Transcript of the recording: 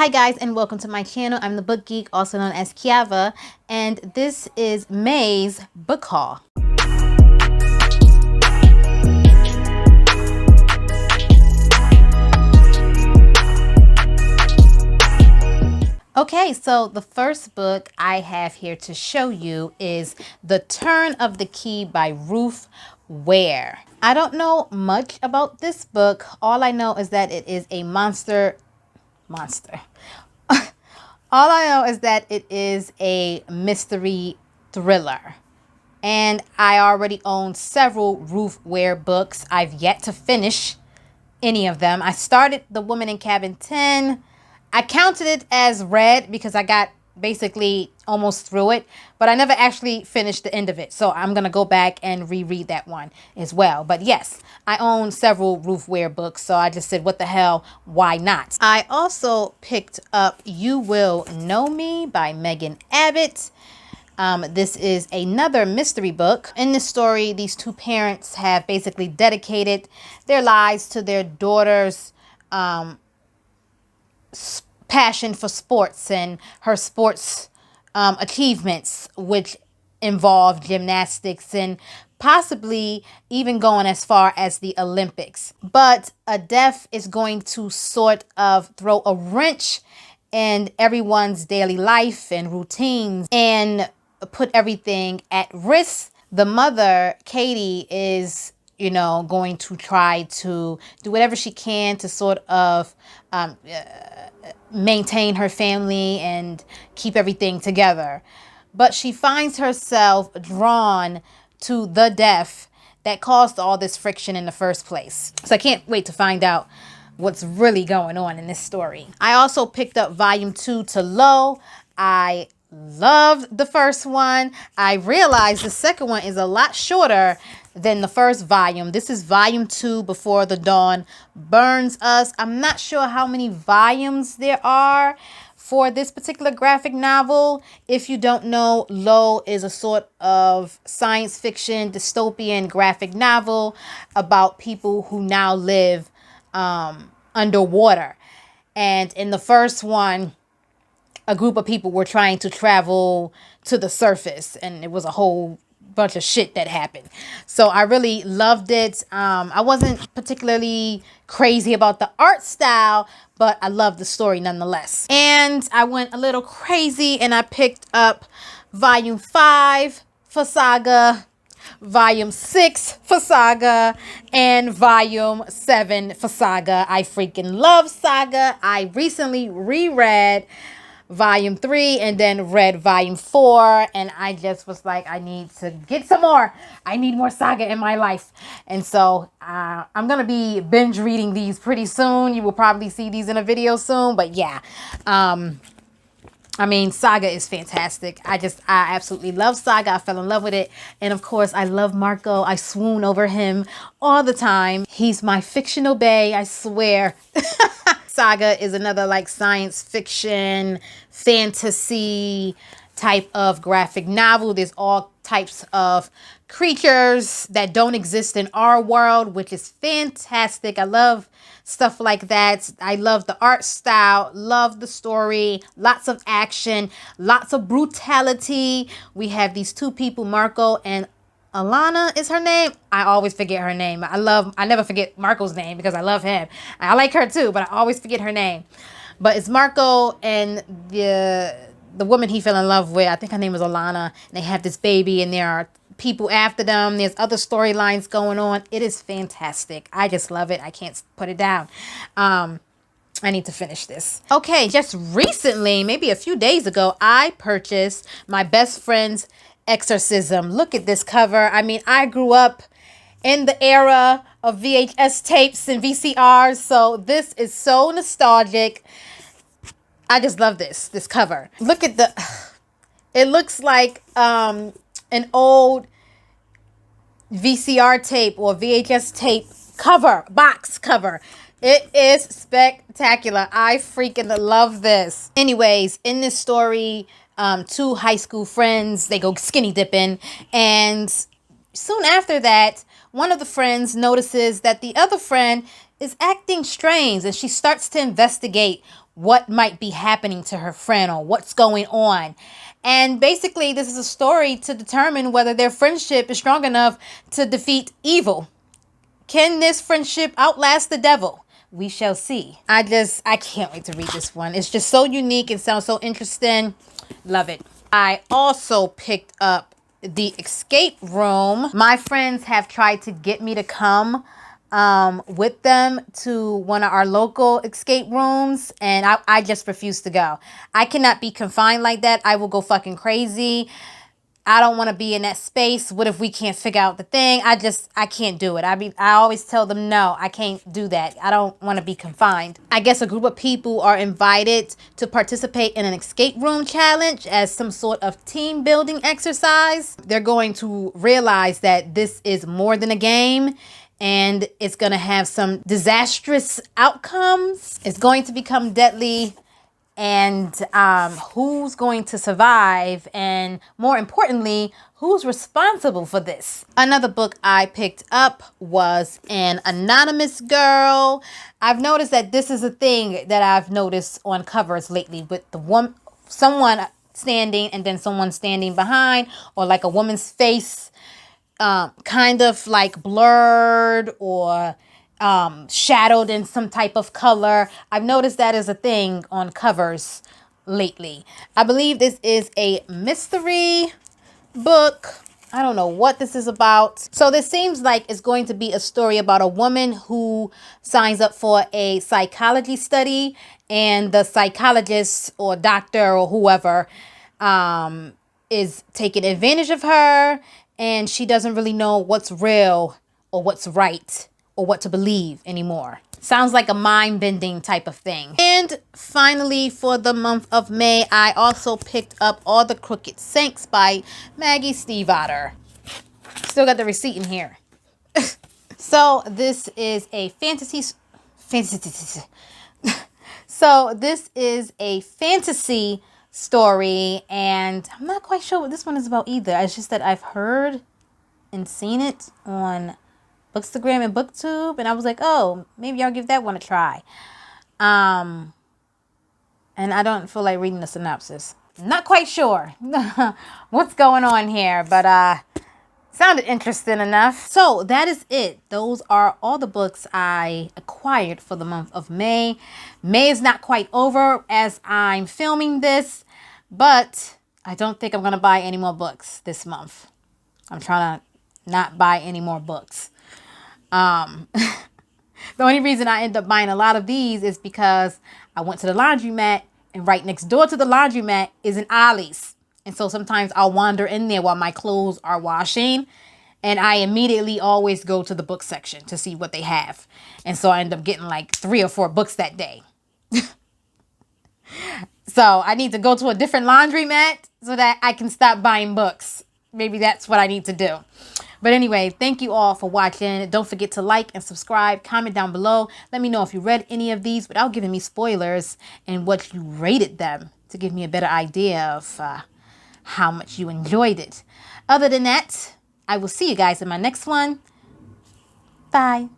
Hi guys, and welcome to my channel. I'm the Book Geek, also known as Kiava, and this is May's book haul. Okay, so the first book I have here to show you is The Turn of the Key by Ruth Ware. I don't know much about this book. All I know is that it is a monster. All I know is that it is a mystery thriller. And I already own several Ruth Ware books. I've yet to finish any of them. I started The Woman in Cabin 10. I counted it as read because I got basically almost through it, but I never actually finished the end of it. So I'm going to go back and reread that one as well. But yes, I own several Ruth Ware books, so I just said, what the hell, why not? I also picked up You Will Know Me by Megan Abbott. This is another mystery book. In this story, these two parents have basically dedicated their lives to their daughter's passion for sports and her sports achievements, which involve gymnastics and possibly even going as far as the Olympics. But a death is going to sort of throw a wrench in everyone's daily life and routines and put everything at risk. The mother, Katie, is going to try to do whatever she can to sort of maintain her family and keep everything together. But she finds herself drawn to the death that caused all this friction in the first place. So I can't wait to find out what's really going on in this story. I also picked up volume 2 to Low. I loved the first one. I realized the second one is a lot shorter than the first volume. This is volume 2, Before the Dawn Burns Us. I'm not sure how many volumes there are for this particular graphic novel. If you don't know, Low is a sort of science fiction dystopian graphic novel about people who now live underwater. And in the first one, a group of people were trying to travel to the surface, and it was a whole bunch of shit that happened. So I really loved it. I wasn't particularly crazy about the art style, but I loved the story nonetheless. And I went a little crazy and I picked up volume 5 for Saga, volume 6 for Saga, and volume 7 for Saga. I freaking love Saga. I recently reread volume 3 and then read volume 4, and I just was like, I need to get some more. I need more Saga in my life. And so I'm gonna be binge reading these pretty soon. You will probably see these in a video soon, but yeah, I mean, Saga is fantastic. I absolutely love Saga. I fell in love with it. And of course, I love Marco. I swoon over him all the time. He's my fictional bae, I swear. Saga is another like science fiction, fantasy type of graphic novel. There's all types of creatures that don't exist in our world, which is fantastic. I love stuff like that. I love the art style, love the story, lots of action, lots of brutality. We have these two people, Marco and Alana is her name. I always forget her name. I never forget Marco's name because I love him. I like her too, but I always forget her name. But it's Marco and the woman he fell in love with. I think her name was Alana. And they have this baby and there are people after them. There's other storylines going on. It is fantastic. I just love it. I can't put it down. I need to finish this. Okay, just recently, maybe a few days ago, I purchased my best friend's Exorcism. Look at this cover. I mean, I grew up in the era of VHS tapes and VCRs, so this is so nostalgic. I just love this cover. Look at it looks like an old VCR tape or VHS tape cover, box cover. It is spectacular. I freaking love this. Anyways, in this story, two high school friends, they go skinny dipping, and soon after that, one of the friends notices that the other friend is acting strange, and she starts to investigate what might be happening to her friend or what's going on. And basically, this is a story to determine whether their friendship is strong enough to defeat evil. Can this friendship outlast the devil? We shall see. I can't wait to read this one. It's just so unique and sounds so interesting. Love it. I also picked up The Escape Room. My friends have tried to get me to come with them to one of our local escape rooms, and I just refuse to go. I cannot be confined like that. I will go fucking crazy. I don't want to be in that space. What if we can't figure out the thing? I can't do it. I always tell them, no, I can't do that. I don't want to be confined. I guess a group of people are invited to participate in an escape room challenge as some sort of team building exercise. They're going to realize that this is more than a game, and it's going to have some disastrous outcomes. It's going to become deadly. And who's going to survive, and more importantly, who's responsible for this? Another book I picked up was An Anonymous Girl. I've noticed that this is a thing that I've noticed on covers lately, with someone standing and then someone standing behind, or like a woman's face kind of like blurred or shadowed in some type of color. I've noticed that is a thing on covers lately. I believe this is a mystery book. I don't know what this is about. So this seems like it's going to be a story about a woman who signs up for a psychology study, and the psychologist or doctor or whoever is taking advantage of her, and she doesn't really know what's real or what's right or what to believe anymore. Sounds like a mind-bending type of thing. And finally, for the month of May, I also picked up All the Crooked Saints by Maggie Stiefvater. Still got the receipt in here. So this is a fantasy. So this is a fantasy story, and I'm not quite sure what this one is about either. It's just that I've heard and seen it on Bookstagram and Booktube, and I was like, oh, maybe I'll give that one a try. And I don't feel like reading the synopsis. Not quite sure what's going on here, but sounded interesting enough. So that is it. Those are all the books I acquired for the month of May. May is not quite over as I'm filming this, but I don't think I'm going to buy any more books this month. I'm trying to not buy any more books. The only reason I end up buying a lot of these is because I went to the laundromat, and right next door to the laundromat is an Ollie's. And so sometimes I'll wander in there while my clothes are washing, and I immediately always go to the book section to see what they have. And so I end up getting like 3 or 4 books that day. So I need to go to a different laundromat so that I can stop buying books. Maybe that's what I need to do. But anyway, thank you all for watching. Don't forget to like and subscribe. Comment down below. Let me know if you read any of these without giving me spoilers, and what you rated them, to give me a better idea of how much you enjoyed it. Other than that, I will see you guys in my next one. Bye.